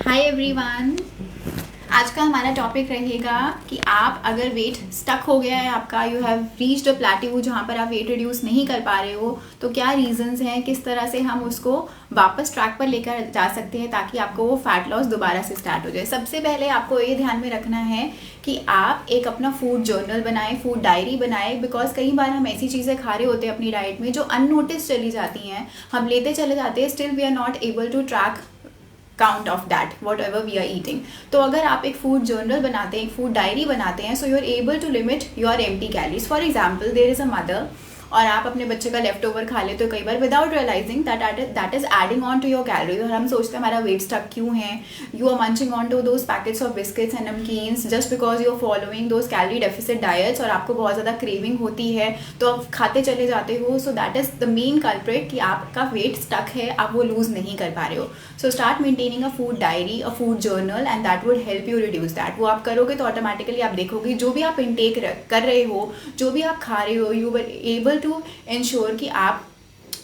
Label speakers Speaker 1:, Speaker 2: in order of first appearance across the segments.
Speaker 1: Hi everyone. आज का हमारा टॉपिक रहेगा कि आप अगर वेट स्टक हो गया है आपका, you have reached a plateau जहाँ पर आप वेट रिड्यूस नहीं कर पा रहे हो, तो क्या रीजंस हैं, किस तरह से हम उसको वापस ट्रैक पर लेकर जा सकते हैं ताकि आपको वो फैट लॉस दोबारा से स्टार्ट हो जाए। सबसे पहले आपको ये ध्यान में रखना है कि आप एक अपना फूड जर्नल बनाएं, फूड डायरी बनाएं, बिकॉज कई बार हम ऐसी चीज़ें खा रहे होते हैं अपनी डाइट में जो अननोटिस चली जाती हैं, हम लेते चले जाते हैं, still we are not able to track count of that whatever we are eating. तो अगर आप एक फूड जर्नल बनाते हैं, एक फूड डायरी बनाते हैं, so you are able to limit your empty calories. For example, there is a mother और आप अपने बच्चे का लेफ्ट ओवर खा लेते हो कई बार without realising that is adding on to your calories, और हम सोचते हैं हमारा वेट स्टक क्यों है। You are munching on to those packets of biscuits and नमकीन्स just because you are following those calorie deficit diets, और आपको बहुत ज़्यादा क्रेविंग होती है तो आप खाते चले जाते हो। So that is the main culprit कि आपका वेट स्टक है, आप वो लूज नहीं कर पा रहे हो। So start maintaining a food diary, a food journal, and that would help you reduce that. वो आप करोगे तो ऑटोमेटिकली आप देखोगे जो भी आप इनटेक कर रहे हो, जो भी आप खा रहे हो, you were able to ensure कि आप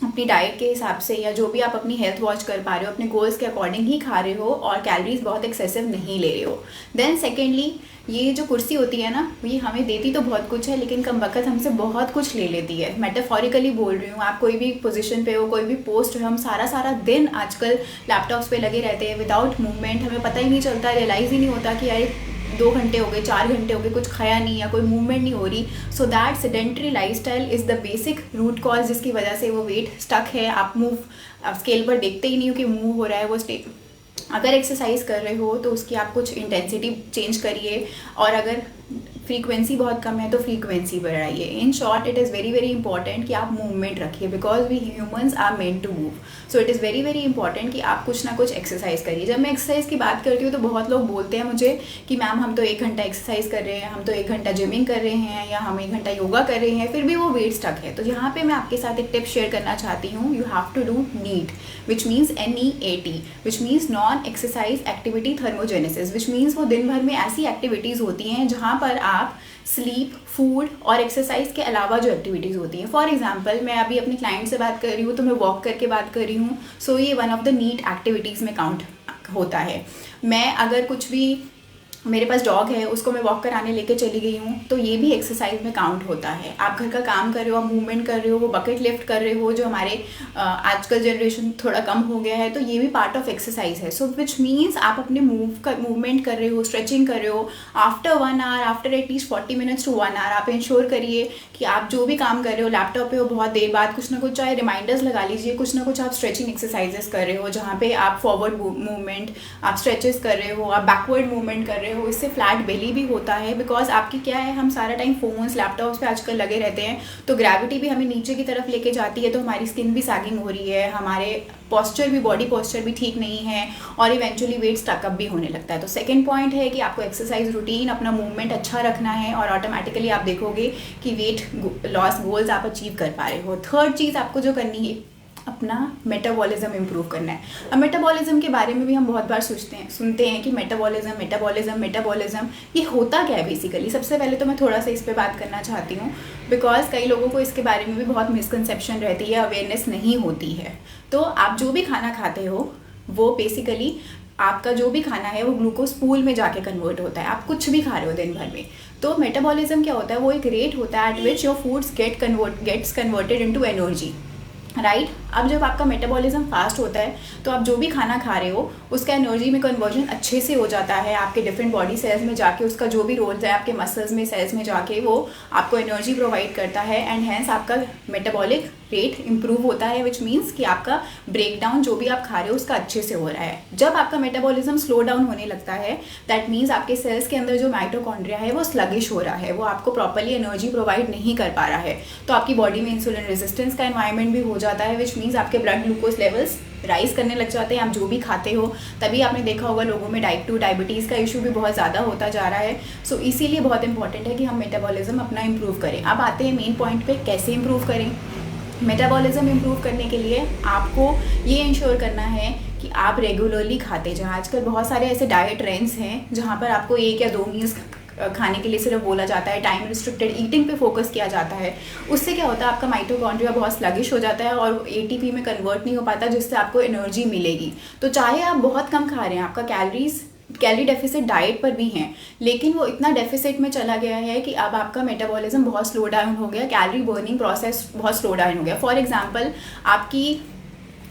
Speaker 1: अपनी डाइट के हिसाब से या जो भी आप अपनी हेल्थ वॉच कर पा रहे हो, अपने गोल्स के अकॉर्डिंग ही खा रहे हो और कैलोरीज बहुत एक्सेसिव नहीं ले रहे हो। देन सेकेंडली, ये जो कुर्सी होती है ना, ये हमें देती तो बहुत कुछ है लेकिन कम वक्त हमसे बहुत कुछ ले लेती है। मेटाफोरिकली बोल रही हूँ, आप कोई भी पोजीशन पे हो, कोई भी पोस्ट हो, हम सारा दिन आजकल लैपटॉप्स पे लगे रहते हैं विदाउट मूवमेंट। हमें पता ही नहीं चलता, रियलाइज़ ही नहीं होता कि यार 2 घंटे हो गए, 4 घंटे हो गए, कुछ खाया नहीं या कोई मूवमेंट नहीं हो रही। So that sedentary lifestyle is the basic root cause जिसकी वजह से वो वेट स्टक है। आप स्केल पर देखते ही नहीं हो कि मूव हो रहा है वो अगर एक्सरसाइज कर रहे हो तो उसकी आप कुछ इंटेंसिटी चेंज करिए, और अगर फ्रीक्वेंसी बहुत कम है तो फ्रीक्वेंसी बढ़ाइए। In short, it is very very important कि आप मूवमेंट रखिए because we humans are meant to move. So it is very very important कि आप कुछ ना कुछ एक्सरसाइज करिए। जब मैं एक्सरसाइज की बात करती हूँ तो बहुत लोग बोलते हैं मुझे कि मैम हम तो 1 घंटा एक्सरसाइज कर रहे हैं, हम तो 1 घंटा जिमिंग कर रहे हैं, या हम 1 घंटा योगा कर रहे हैं, फिर भी वो वेट स्टक है। तो यहाँ पे मैं आपके साथ एक टिप शेयर करना चाहती हूँ। You have to do NEAT, which means NEAT, which means non exercise activity thermogenesis, which means वो दिन भर में ऐसी एक्टिविटीज़ होती हैं जहाँ पर आप स्लीप, फूड और एक्सरसाइज के अलावा जो एक्टिविटीज़ होती हैं। फॉर एग्जांपल, मैं अभी अपनी क्लाइंट से बात कर रही हूँ तो मैं वॉक करके बात कर रही हूँ, सो ये one of the NEAT activities में काउंट होता है। मैं अगर कुछ भी, मेरे पास डॉग है, उसको मैं वॉक कराने लेके चली गई हूँ तो ये भी एक्सरसाइज में काउंट होता है। आप घर का काम कर रहे हो, आप मूवमेंट कर रहे हो, वो बकेट लिफ्ट कर रहे हो जो हमारे आजकल जनरेशन थोड़ा कम हो गया है, तो ये भी पार्ट ऑफ एक्सरसाइज है। सो विच मीन्स आप अपने मूवमेंट कर रहे हो, स्ट्रेचिंग कर रहे हो। After 1 hour, after at least 40 minutes to 1 hour, आप इंश्योर करिए कि आप जो भी काम कर रहे हो, लैपटॉप पे हो, बहुत देर बाद कुछ ना कुछ, चाहे रिमाइंडर्स लगा लीजिए, कुछ ना कुछ आप स्ट्रेचिंग एक्सरसाइजेस कर रहे हो जहाँ पे आप फॉरवर्ड मूवमेंट, आप स्ट्रेचेस कर रहे हो, आप बैकवर्ड मूवमेंट कर रहे हो। इससे फ्लैट बेली भी होता है बिकॉज आपकी क्या है, हम सारा टाइम फोन्स, लैपटॉप्स पे आजकल लगे रहते हैं, तो ग्रेविटी भी हमें नीचे की तरफ लेके जाती है, तो हमारी स्किन भी सैगिंग हो रही है, हमारे पॉस्चर भी, बॉडी पॉस्चर भी ठीक नहीं है, और इवेंचुअली वेट स्टकअप भी होने लगता है। तो सेकंड पॉइंट है कि आपको एक्सरसाइज रूटीन, अपना मूवमेंट अच्छा रखना है, और ऑटोमेटिकली आप देखोगे कि वेट लॉस गोल्स आप अचीव कर पा रहे हो। थर्ड चीज़ आपको जो करनी है, अपना मेटाबॉलिज्म इम्प्रूव करना है। अब मेटाबॉलिज्म के बारे में भी हम बहुत बार सुनते हैं कि मेटाबॉलिज्म ये होता क्या है बेसिकली। सबसे पहले तो मैं थोड़ा सा इस पे बात करना चाहती हूँ बिकॉज कई लोगों को इसके बारे में भी बहुत मिसकंसेप्शन रहती है, अवेयरनेस नहीं होती है। तो आप जो भी खाना खाते हो वो बेसिकली, आपका जो भी खाना है वो ग्लूकोज पूल में जाके कन्वर्ट होता है। आप कुछ भी खा रहे हो दिन भर में, तो मेटाबॉलिज्म क्या होता है, वो एक रेट होता है at which your foods gets converted into energy, right. अब जब आपका मेटाबॉलिज्म फास्ट होता है तो आप जो भी खाना खा रहे हो उसका एनर्जी में कन्वर्जन अच्छे से हो जाता है, आपके डिफरेंट बॉडी सेल्स में जाके उसका जो भी रोल्स है, आपके मसल्स में, सेल्स में जाके वो आपको एनर्जी प्रोवाइड करता है, एंड हैंस आपका मेटाबॉलिक रेट इंप्रूव होता है, विच मीन्स कि आपका ब्रेकडाउन जो भी आप खा रहे हो उसका अच्छे से हो रहा है। जब आपका मेटाबॉलिज्म स्लो डाउन होने लगता है, दैट मीन्स आपके सेल्स के अंदर जो माइटोकॉन्ड्रिया है वो स्लगिश हो रहा है, वो आपको प्रॉपरली एनर्जी प्रोवाइड नहीं कर पा रहा है, तो आपकी बॉडी में इंसुलिन रेजिस्टेंस का एनवायरमेंट भी हो जाता है, विच मीन्स आपके ब्लड ग्लूकोज लेवल्स राइज करने लग जाते हैं। आप जो भी खाते हो, तभी आपने देखा होगा लोगों में टाइप 2 डायबिटीज़ का इशू भी बहुत ज़्यादा होता जा रहा है। सो इसीलिए बहुत इंपॉर्टेंट है कि हम मेटाबॉलिज्म अपना इंप्रूव करें। अब आते हैं मेन पॉइंट पे, कैसे इंप्रूव करें। मेटाबॉलिज्म इंप्रूव करने के लिए आपको ये इंश्योर करना है कि आप रेगुलरली खाते जाएं। आजकल बहुत सारे ऐसे डाइट ट्रेंड्स हैं जहाँ पर आपको 1 या 2 मील्स खाने के लिए सिर्फ बोला जाता है, टाइम रिस्ट्रिक्टेड ईटिंग पे फोकस किया जाता है, उससे क्या होता है आपका माइटोकॉन्ड्रिया बहुत स्लगिश हो जाता है और एटीपी में कन्वर्ट नहीं हो पाता, जिससे आपको एनर्जी मिलेगी। तो चाहे आप बहुत कम खा रहे हैं, आपका कैलोरी डेफिसिट डाइट पर भी हैं, लेकिन वो इतना डेफिसिट में चला गया है कि अब आपका मेटाबॉलिज्म बहुत स्लो डाउन हो गया, कैलोरी बर्निंग प्रोसेस बहुत स्लो डाउन हो गया। फॉर एग्जांपल आपकी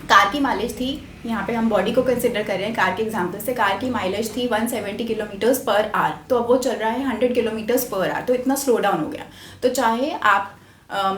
Speaker 1: कार की माइलेज थी, यहाँ पे हम बॉडी को कंसिडर कर रहे हैं कार के एग्जांपल से, कार की माइलेज थी 170 किलोमीटर्स पर आवर, तो अब वो चल रहा है 100 किलोमीटर्स पर आवर, तो इतना स्लो डाउन हो गया। तो चाहे आप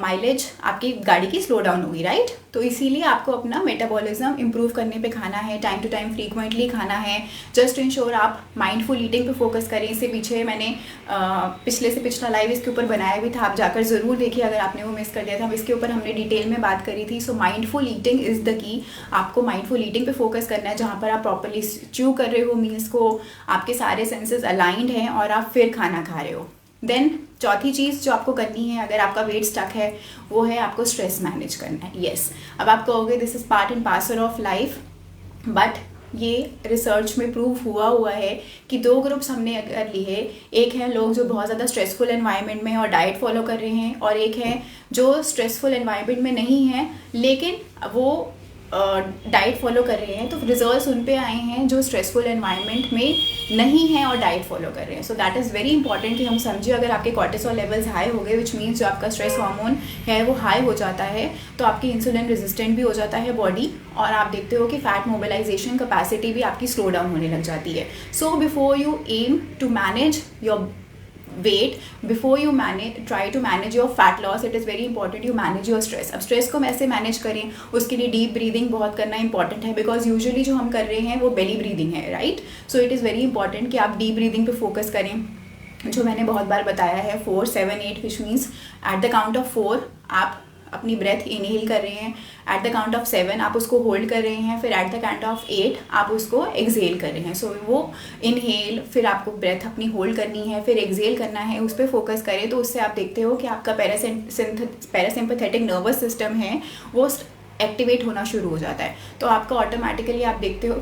Speaker 1: माइलेज आपकी गाड़ी की स्लो डाउन होगी, राइट। तो इसीलिए आपको अपना मेटाबॉलिज्म इंप्रूव करने पे खाना है, टाइम टू टाइम फ्रीक्वेंटली खाना है, जस्ट इंश्योर आप माइंडफुल ईटिंग पे फोकस करें। इससे पीछे मैंने पिछले से पिछला लाइव इसके ऊपर बनाया भी था, आप जाकर ज़रूर देखिए अगर आपने वो मिस कर दिया था। इसके ऊपर हमने डिटेल में बात करी थी। So mindful eating is the key. आपको माइंडफुल ईटिंग पे फोकस करना है, जहाँ पर आप प्रॉपरली च्यू कर रहे हो मील्स को, आपके सारे सेंसेस अलाइंड हैं और आप फिर खाना खा रहे हो। देन चौथी चीज़ जो आपको करनी है अगर आपका वेट स्टक है, वो है आपको स्ट्रेस मैनेज करना है। यस, अब आप कहोगे this is part and parcel of life, but ये रिसर्च में प्रूव हुआ है कि 2 ग्रुप्स हमने अगर लिए, एक है लोग जो बहुत ज़्यादा स्ट्रेसफुल एनवायरनमेंट में और डाइट फॉलो कर रहे हैं, और एक है जो स्ट्रेसफुल एनवायरनमेंट में नहीं है लेकिन वो डाइट फॉलो कर रहे हैं। तो रिजल्ट्स उन पे आए हैं जो स्ट्रेसफुल एनवायरनमेंट में नहीं है और डाइट फॉलो कर रहे हैं। So that is very important कि हम समझिए अगर आपके कॉर्टिसोल लेवल्स हाई हो गए, विच मीन्स जो आपका स्ट्रेस हार्मोन है वो हाई हो जाता है, तो आपकी इंसुलिन रेजिस्टेंट भी हो जाता है बॉडी, और आप देखते हो कि फैट मोबिलाइजेशन कैपेसिटी भी आपकी स्लो डाउन होने लग जाती है। So before you aim to manage your weight, before you try to manage your fat loss, it is very important you manage your stress। अब स्ट्रेस को कैसे मैनेज करें, उसके लिए डीप ब्रीदिंग बहुत करना इंपॉर्टेंट है, बिकॉज यूजुअली जो हम कर रहे हैं वो बेली ब्रीदिंग है, right. So it is very important कि आप डीप ब्रीदिंग पे फोकस करें, जो मैंने बहुत बार बताया है 4 7 8, which means at the count of 4 आप अपनी ब्रेथ इनहेल कर रहे हैं, एट द काउंट ऑफ 7 आप उसको होल्ड कर रहे हैं, फिर एट द काउंट ऑफ 8 आप उसको एक्सहेल कर रहे हैं। सो वो इनहेल, फिर आपको ब्रेथ अपनी होल्ड करनी है, फिर एक्सहेल करना है, उस पर फोकस करें। तो उससे आप देखते हो कि आपका पैरासिम्पैथेटिक नर्वस सिस्टम है वो एक्टिवेट होना शुरू हो जाता है। तो आपका ऑटोमेटिकली आप देखते हो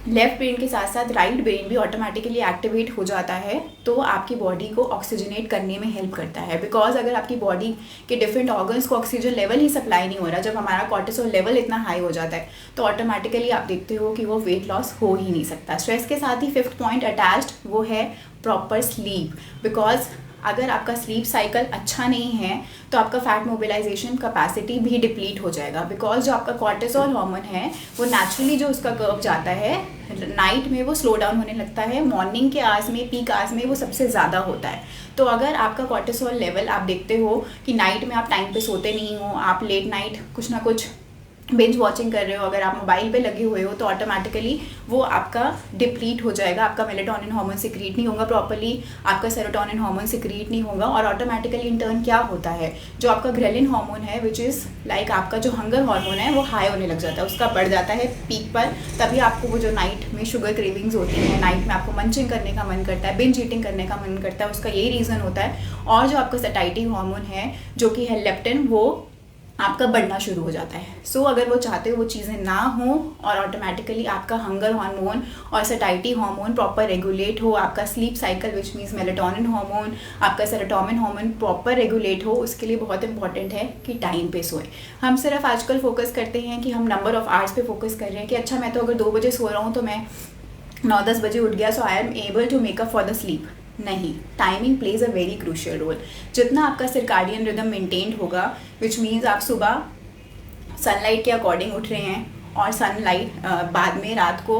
Speaker 1: लेफ्ट ब्रेन के साथ साथ राइट ब्रेन भी ऑटोमेटिकली एक्टिवेट हो जाता है, तो आपकी बॉडी को ऑक्सीजनेट करने में हेल्प करता है। बिकॉज अगर आपकी बॉडी के डिफरेंट ऑर्गन्स को ऑक्सीजन लेवल ही सप्लाई नहीं हो रहा, जब हमारा कॉर्टिसोल लेवल इतना हाई हो जाता है, तो ऑटोमेटिकली आप देखते हो कि वो वेट लॉस हो ही नहीं सकता। स्ट्रेस के साथ ही 5th पॉइंट अटैच्ड, वो है प्रॉपर स्लीप। बिकॉज अगर आपका स्लीप साइकिल अच्छा नहीं है तो आपका फैट मोबिलाइजेशन कैपेसिटी भी डिप्लीट हो जाएगा। बिकॉज जो आपका कॉर्टिसोल हार्मोन है वो नेचुरली जो उसका कर्व जाता है, नाइट में वो स्लो डाउन होने लगता है, मॉर्निंग के आवर्स में, पीक आवर्स में वो सबसे ज़्यादा होता है। तो अगर आपका कॉर्टिसोल लेवल आप देखते हो कि नाइट में आप टाइम पे सोते नहीं हो, आप लेट नाइट कुछ ना कुछ बिंज वॉचिंग कर रहे हो, अगर आप मोबाइल पे लगे हुए हो, तो ऑटोमेटिकली वो आपका डिप्लीट हो जाएगा। आपका मेलेटोनिन हार्मोन सिक्रीट नहीं होगा प्रॉपर्ली, आपका सेरोटोनिन हार्मोन सिक्रीट नहीं होगा, और ऑटोमेटिकली इन टर्न क्या होता है, जो आपका ग्रेलिन हार्मोन है विच इज़ लाइक आपका जो हंगर हार्मोन है वो हाई होने लग जाता है, उसका बढ़ जाता है पीक पर। तभी आपको वो जो नाइट में शुगर क्रेविंग्स होती हैं, नाइट में आपको मंचिंग करने का मन करता है, बिंज ईटिंग करने का मन करता है, उसका यही रीज़न होता है। और जो आपका सैटिस्फाइटी हार्मोन है जो कि है लेप्टिन, वो आपका बढ़ना शुरू हो जाता है। सो अगर वो चाहते हो वो चीज़ें ना हो और ऑटोमेटिकली आपका हंगर हार्मोन और सैटिस्फाइटी हार्मोन प्रॉपर रेगुलेट हो, आपका sleep cycle which means melatonin hormone, आपका सेरोटोनिन हार्मोन प्रॉपर रेगुलेट हो, उसके लिए बहुत इंपॉर्टेंट है कि टाइम पे सोएं। हम सिर्फ आजकल फोकस करते हैं कि हम नंबर ऑफ आवर्स पे फोकस कर रहे हैं कि अच्छा मैं तो अगर 2 बजे सो रहा हूँ तो मैं 9-10 बजे उठ गया, so I am able to make up for the sleep. नहीं, timing plays a very crucial role. जितना आपका सर्काडियन रिदम मेंटेन्ड होगा, विच मीन्स आप सुबह सनलाइट के अकॉर्डिंग उठ रहे हैं और सनलाइट बाद में रात को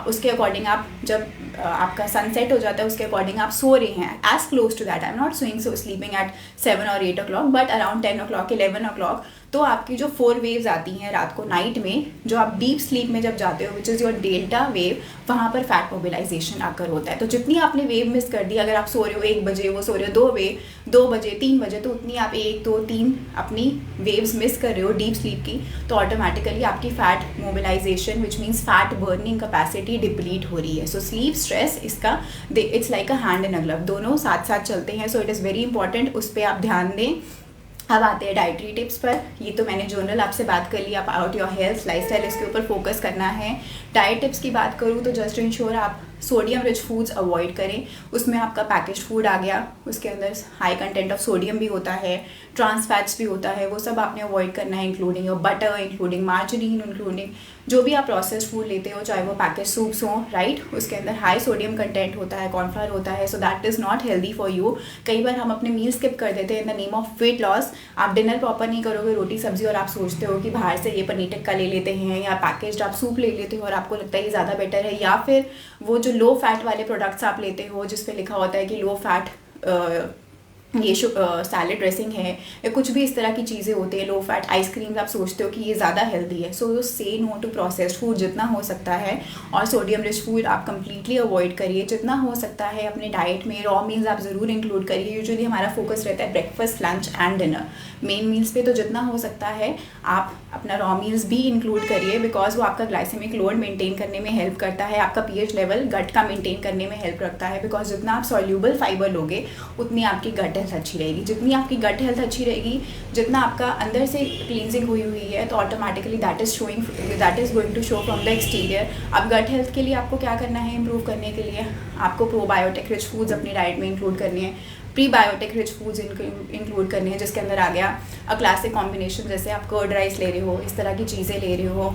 Speaker 1: उसके अकॉर्डिंग आप जब आपका सनसेट हो जाता है उसके अकॉर्डिंग आप सो रहे हैं, as close to that. I am not sleeping at 7 और 8 o'clock, but around 10 o'clock 11 o'clock, तो आपकी जो 4 वेव्स आती हैं रात को नाइट में, जो आप डीप स्लीप में जब जाते हो which is your delta wave, वहाँ पर फैट मोबिलाइजेशन आकर होता है। तो जितनी आपने वेव मिस कर दी, अगर आप सो रहे हो 1 बजे, वो सो रहे हो 2 बजे 3 बजे, तो उतनी आप 1 2 3 अपनी वेव्स मिस कर रहे हो डीप स्लीप की, तो ऑटोमेटिकली आपकी fat mobilization which means fat burning capacity deplete हो रही है। सो स्लीप स्ट्रेस इसका it's like a hand in a glove, दोनों साथ साथ चलते हैं। So it is very important, उस पर आप ध्यान दें। अब आते हैं डाइटरी टिप्स पर। ये तो मैंने जनरल आपसे बात कर ली, अबाउट योर हेल्थ लाइफस्टाइल, इसके ऊपर फोकस करना है। डाइट टिप्स की बात करूँ तो जस्ट इंश्योर आप सोडियम रिच फूड्स अवॉइड करें। उसमें आपका पैकेज फूड आ गया, उसके अंदर हाई कंटेंट ऑफ सोडियम भी होता है, ट्रांस फैट्स भी होता है, वो सब आपने अवॉइड करना है, including your butter, including margarine, including जो भी आप प्रोसेस्ड फूड लेते हो, चाहे वो पैकेज सूप्स हो, राइट, उसके अंदर हाई सोडियम कंटेंट होता है, कॉर्नफ्लावर होता है, so that is not healthy for you. कई बार हम अपने मील स्किप कर देते हैं in the name of weight loss. आप डिनर प्रॉपर नहीं करोगे, रोटी सब्जी, और आप सोचते हो कि बाहर से ये पनीर टिक्का ले लेते हैं या पैकेज्ड आप सूप ले लेते हो और आपको लगता है ये ज़्यादा बेटर है, या फिर वो जो लो फैट वाले प्रोडक्ट्स आप लेते हो जिस पे लिखा होता है कि लो फैट ये सैलेड ड्रेसिंग है या कुछ भी इस तरह की चीज़ें होती है, लो फैट आइसक्रीम्स, आप सोचते हो कि ये ज़्यादा हेल्दी है। सो से नो टू प्रोसेस्ड फूड जितना हो सकता है, और सोडियम रिच फूड आप कंप्लीटली अवॉइड करिए जितना हो सकता है। अपने डाइट में रॉ मील्स आप ज़रूर इंक्लूड करिए। यूजुअली हमारा फोकस रहता है breakfast, lunch and dinner, main meals पे, तो जितना हो सकता है आप अपना रॉ मील्स भी इंक्लूड करिए, बिकॉज वो आपका ग्लाइसेमिक लोड मेंटेन करने में हेल्प करता है, आपका पीएच लेवल गट का मेंटेन करने में हेल्प रखता है, बिकॉज जितना आप सॉल्यूबल फाइबर लोगे उतनी आपकी गट हेल्थ अच्छी रहेगी। जितनी आपकी गट हेल्थ अच्छी रहेगी, जितना आपका अंदर से क्लींजिंग हुई है, तो automatically that is going to show from the exterior. अब गट हेल्थ के लिए आपको क्या करना है, इंप्रूव करने के लिए आपको प्रोबायोटिक रिच फूड्स अपनी डाइट में इंक्लूड करनी है, प्रीबायोटिक रिच फूड्स इंक्लूड करने हैं, जिसके अंदर आ गया अ क्लासिक कॉम्बिनेशन, जैसे आप कर्ड राइस ले रहे हो, इस तरह की चीज़ें ले रहे हो,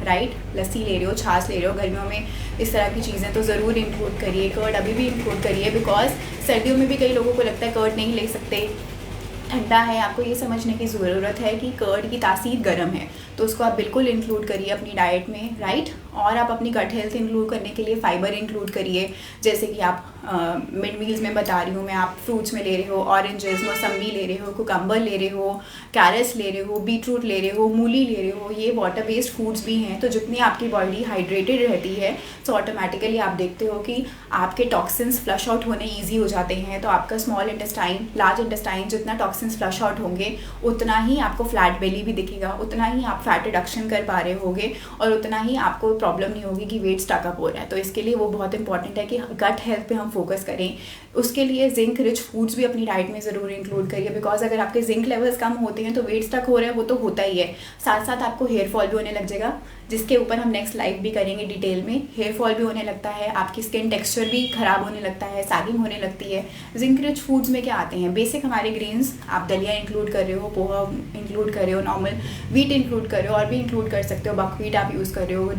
Speaker 1: राइट, लस्सी ले रहे हो, छाछ ले रहे हो, गर्मियों में इस तरह की चीज़ें तो ज़रूर इंक्लूड करिए। कर्ड अभी भी इंक्लूड करिए, बिकॉज सर्दियों में भी कई लोगों को लगता है कर्ड नहीं ले सकते, ठंडा है। आपको ये समझने की ज़रूरत है कि कर्ड की तासीर गर्म है, तो उसको आप बिल्कुल इंक्लूड करिए अपनी डाइट में, राइट। और आप अपनी गट हेल्थ इंक्लूड करने के लिए फाइबर इंक्लूड करिए, जैसे कि आप मिड मील्स में बता रही हूँ मैं, आप फ्रूट्स में ले रहे हो, ऑरेंजेस, मौसम्बी ले रहे हो, कुकम्बर ले रहे हो, कैरेट्स ले रहे हो, बीटरूट ले रहे हो, मूली ले रहे हो, ये वाटर बेस्ड फूड्स भी हैं। तो जितनी आपकी बॉडी हाइड्रेटेड रहती है, तो ऑटोमेटिकली आप देखते हो कि आपके टॉक्सिन्स फ्लश आउट होने ईजी हो जाते हैं। तो आपका स्मॉल इंटेस्टाइन, लार्ज इंटेस्टाइन, जितना टॉक्सिन्स फ्लश आउट होंगे उतना ही आपको फ्लैट बेली भी दिखेगा, उतना ही आप फैट रिडक्शन कर पा रहे होगे, और उतना ही आपको प्रॉब्लम नहीं होगी कि वेट स्टक अप हो रहा है। तो इसके लिए वो बहुत इंपॉर्टेंट है कि गट हेल्थ पे हम फोकस करें। उसके लिए जिंक रिच फूड्स भी अपनी डाइट में ज़रूर इंक्लूड करिए, बिकॉज अगर आपके जिंक लेवल्स कम होते हैं तो वेट स्टक हो रहा है, वो तो होता ही है, साथ साथ आपको हेयर फॉल भी होने लग जाएगा, जिसके ऊपर हम नेक्स्ट लाइव भी करेंगे डिटेल में। हेयर फॉल भी होने लगता है, आपकी स्किन टेक्सचर भी ख़राब होने लगता है, सैगिंग होने लगती है। जिंक रिच फूड्स में क्या आते हैं, बेसिक हमारे ग्रेन्स, आप दलिया इंक्लूड कर रहे हो, पोहा इंक्लूड कर रहे हो, नॉर्मल वीट इंक्लूड कर रहे हो, और भी इंक्लूड कर सकते हो, बकवीट आप यूज़ कर रहे हो,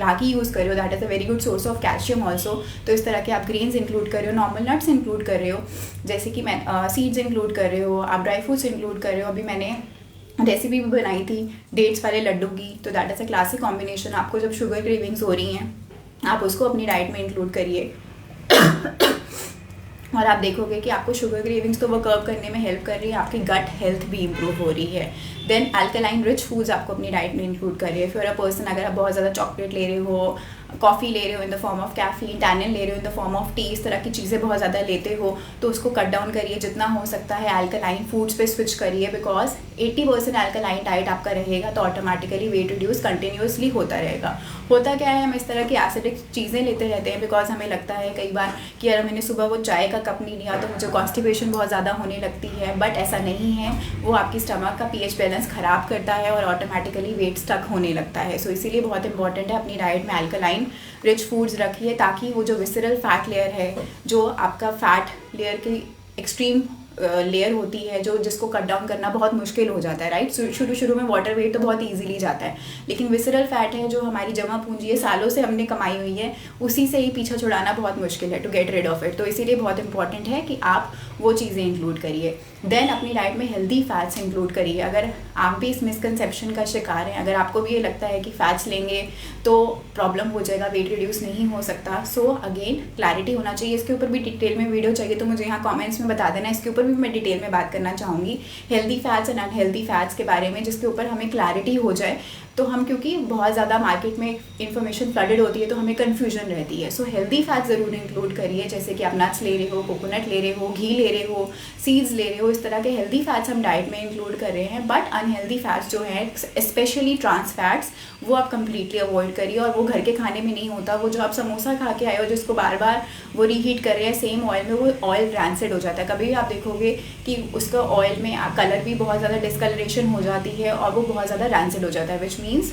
Speaker 1: रागी यूज़ कर रहे हो, that is a very good source of calcium also. तो इस तरह के आप ग्रेन्स इंक्लूड कर रहे हो, नॉर्मल नट्स इंक्लूड कर रहे हो, जैसे कि मैं सीड्स इंक्लूड कर रहे हो, आप ड्राई फ्रूट्स इंक्लूड कर रहे हो। अभी मैंने रेसिपी भी बनाई थी डेट्स वाले लड्डू की, तो that is a classic combination. आपको जब शुगर क्रेविंग्स हो रही हैं, आप उसको अपनी डाइट में इंक्लूड करिए और आप देखोगे कि आपको शुगर क्रेविंग्स तो वो कर्व करने में हेल्प कर रही है, आपकी गट हेल्थ भी इंप्रूव हो रही है। देन अल्कलाइन रिच फूड्स आपको अपनी डाइट में इंक्लूड करिए। फिर अ पर्सन, अगर आप बहुत ज़्यादा चॉकलेट ले रहे हो, कॉफ़ी ले रहे हो in the form of caffeine, tannin ले रहे हो in the form of T, इस तरह की चीज़ें बहुत ज़्यादा लेते हो, तो उसको कट डाउन करिए जितना हो सकता है। अल्कलाइन फूड्स पे स्विच करिए, बिकॉज 80% अल्कलाइन डाइट आपका रहेगा तो ऑटोमेटिकली वेट रिड्यूस कंटिन्यूसली होता रहेगा। होता क्या है, हम इस तरह की एसिडिक चीज़ें लेते रहते हैं, बिकॉज हमें लगता है कई बार कि यार मैंने सुबह वो चाय का कप नहीं लिया तो मुझे कॉन्स्टिपेशन बहुत ज़्यादा होने लगती है, बट ऐसा नहीं है। वो आपकी स्टमक का पीएच बैलेंस ख़राब करता है और ऑटोमेटिकली वेट स्टक होने लगता है। सो इसीलिए बहुत इंपॉर्टेंट है अपनी डाइट में अल्कलाइन रिच फूड्स रखिए, ताकि वो जो विसरल फैट लेयर है, जो आपका फैट लेयर की एक्सट्रीम लेयर होती है, जो जिसको कट डाउन करना बहुत मुश्किल हो जाता है, राइट। शुरू में वाटर वेट तो बहुत इजीली जाता है, लेकिन विसरल फैट है जो हमारी जमा पूंजी है, सालों से हमने कमाई हुई है, उसी से ही पीछा छुड़ाना बहुत मुश्किल है, to get rid of it. तो इसीलिए बहुत इंपॉर्टेंट है कि आप वो चीज़ें इंक्लूड करिए। देन अपनी डाइट में हेल्दी फैट्स इंक्लूड करिए। अगर आप भी इस मिसकंसेप्शन का शिकार हैं, अगर आपको भी ये लगता है कि फैट्स लेंगे तो प्रॉब्लम हो जाएगा, वेट रिड्यूस नहीं हो सकता, सो अगेन क्लैरिटी होना चाहिए। इसके ऊपर भी डिटेल में वीडियो चाहिए तो मुझे यहाँ कमेंट्स में बता देना, इसके ऊपर भी मैं डिटेल में बात करना चाहूँगी healthy fats and unhealthy fats के बारे में, जिसके ऊपर हमें क्लैरिटी हो जाए। तो हम, क्योंकि बहुत ज़्यादा मार्केट में इन्फॉर्मेशन फ्लडेड होती है तो हमें कन्फ्यूजन रहती है। सो हेल्दी फैट ज़रूर इंक्लूड करिए, जैसे कि आप नट्स ले रहे हो, कोकोनट ले रहे हो, घी ले रहे हो, सीड्स ले रहे हो, इस तरह के हेल्दी फैट्स हम डाइट में इंक्लूड कर रहे हैं। बट अनहेल्दी फैट्स जो हैं, स्पेशली ट्रांस फैट्स, वो आप कम्प्लीटली अवॉइड करिए। और वो घर के खाने में नहीं होता, वो जो आप समोसा खा के आए हो जिसको बार बार वो रीहीट कर रहे हैं सेम ऑयल में, वो ऑयल रैंसिड हो जाता है। कभी भी आप देखोगे कि उसका ऑयल में कलर भी बहुत ज़्यादा डिस्कलरेशन हो जाती है और वो बहुत ज़्यादा रैंसिड हो जाता है, विच मीन्स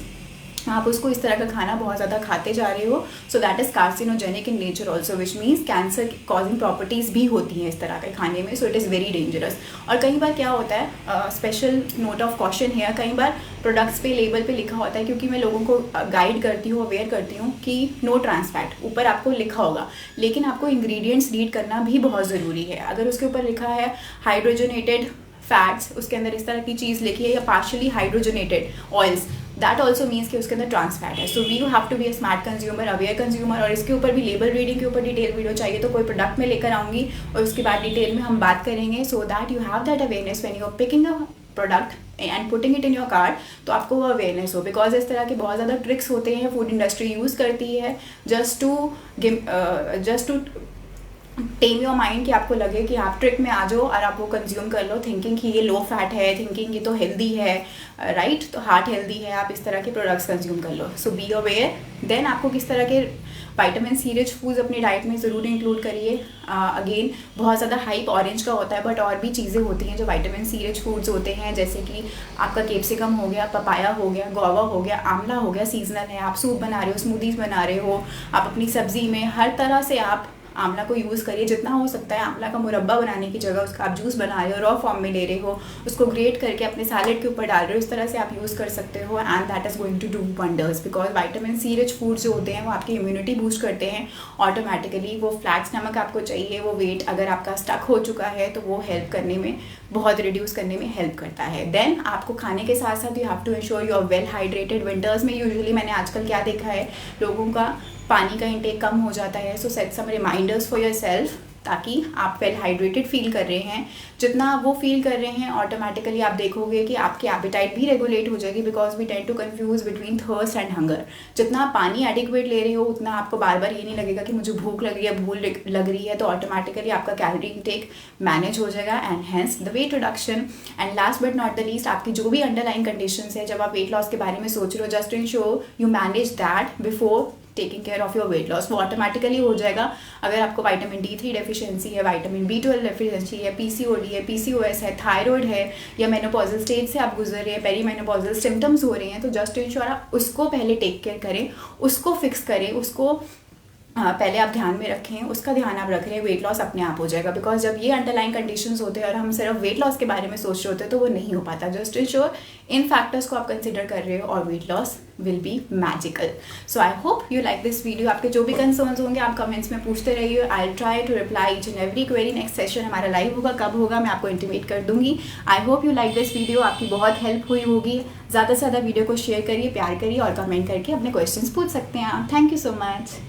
Speaker 1: आप उसको इस तरह का खाना बहुत ज़्यादा खाते जा रहे हो, so that is carcinogenic in nature also, which means cancer causing properties भी होती हैं इस तरह के खाने में, सो इट इज़ वेरी डेंजरस। और कई बार क्या होता है, स्पेशल नोट ऑफ कॉशन है, कई बार प्रोडक्ट्स पे लेबल पे लिखा होता है, क्योंकि मैं लोगों को गाइड करती हूँ, अवेयर करती हूँ कि नो ट्रांस फैट, ऊपर आपको लिखा होगा, लेकिन आपको इंग्रेडिएंट्स रीड करना भी बहुत ज़रूरी है। अगर उसके ऊपर लिखा है हाइड्रोजनेटेड फैट्स, उसके अंदर इस तरह की चीज़ लिखी है, या partially hydrogenated oils, that also means कि उसके अंदर ट्रांस फैट है। So we have to be a smart consumer, aware consumer. और इसके ऊपर भी लेबल रीडिंग के ऊपर डिटेल वीडियो चाहिए तो कोई प्रोडक्ट में लेकर आऊँगी और उसके बाद डिटेल में हम बात करेंगे, so that you have that awareness when you are picking a product and putting it in your cart, तो आपको वो अवेयरनेस हो। बिकॉज इस तरह के बहुत ज़्यादा ट्रिक्स होते हैं, फूड इंडस्ट्री यूज़ करती है just to tame your mind, कि आपको लगे कि आप ट्रिक में आ जाओ और आप वो कंज्यूम कर लो, थिंकिंग कि ये लो फैट है, थिंकिंग ये तो हेल्दी है, राइट, तो हार्ट हेल्दी है, आप इस तरह के प्रोडक्ट्स कंज्यूम कर लो। सो बी अवेयर। देन आपको किस तरह के विटामिन सी रिच फूड्स अपनी डाइट में ज़रूर इंक्लूड करिए। अगेन बहुत ज़्यादा हाइप ऑरेंज का होता है, बट और भी चीज़ें होती हैं जो विटामिन सी रिच फूड्स होते हैं, जैसे कि आपका कैप्सिकम हो गया, पपाया हो गया, गुआवा हो गया, आंवला हो गया, सीजनल है, आप सूप बना रहे हो, स्मूदीज़ बना रहे हो, आप अपनी सब्ज़ी में हर तरह से आप आंवला को यूज़ करिए, जितना हो सकता है। आंवला का मुरब्बा बनाने की जगह उसका आप जूस बना रहे हो, रॉ फॉर्म में ले रहे हो, उसको ग्रेट करके अपने सैलेड के ऊपर डाल रहे हो, इस तरह से आप यूज़ कर सकते हो, and that is going to do wonders. Because vitamin C rich foods जो होते हैं वो आपकी इम्यूनिटी बूस्ट करते हैं ऑटोमेटिकली। वो फ्लैट स्टमक आपको चाहिए, वो वेट अगर आपका स्टक हो चुका है तो वो हेल्प करने में, बहुत रिड्यूस करने में हेल्प करता है। देन आपको खाने के साथ साथ you have to ensure you are well hydrated. Winters में यूजुअली मैंने आजकल क्या देखा है, लोगों का पानी का इंटेक कम हो जाता है। So set some reminders for yourself, ताकि आप वेल हाइड्रेटेड फील कर रहे हैं। जितना आप वो फील कर रहे हैं, ऑटोमेटिकली आप देखोगे कि आपकी एपेटाइट भी रेगुलेट हो जाएगी, because we tend to confuse between thirst and hunger. जितना आप पानी एडिक्वेट ले रहे हो, उतना आपको बार बार ये नहीं लगेगा कि मुझे भूख लग रही है, भूख लग रही है, तो ऑटोमेटिकली आपका कैलोरी इंटेक मैनेज हो जाएगा, and hence the weight reduction. And last but not the least, आपकी जो भी अंडरलाइन कंडीशंस है, जब आप वेट लॉस के बारे में सोच रहे हो, just to ensure you manage that before taking care of your weight loss, वो ऑटोमेटिकली हो जाएगा। अगर आपको विटामिन D3 डेफिशिएंसी है, विटामिन B12 डेफिशिएंसी है, PCOD है, PCOS है, थायराइड है, या मेनोपॉजल स्टेज से आप गुजर रहे हैं, पेरी मेनोपॉजल सिम्टम्स हो रहे हैं, तो जस्ट इंश्योर आप उसको पहले टेक केयर करें, उसको फिक्स करें, उसको पहले आप ध्यान में रखें, उसका ध्यान आप रख रहे हैं, वेट लॉस अपने आप हो जाएगा। बिकॉज जब ये अंडरलाइन कंडीशंस होते हैं और हम सिर्फ वेट लॉस के बारे में सोच रहे होते हैं तो वो नहीं हो पाता। जस्ट इंश्योर इन फैक्टर्स को आप कंसिडर कर रहे हो और weight loss will be magical. So I hope you like this video. आपके जो भी कंसर्न्स होंगे आप कमेंट्स में पूछते रहिए, I will try to reply each and every query. Next session हमारा लाइव होगा, कब होगा मैं आपको इंटीमेट कर दूंगी। I hope you like this video, आपकी बहुत हेल्प हुई होगी। ज़्यादा से ज़्यादा वीडियो को शेयर करिए, प्यार करिए और कमेंट करके अपने क्वेश्चंस पूछ सकते हैं आप। Thank you so much.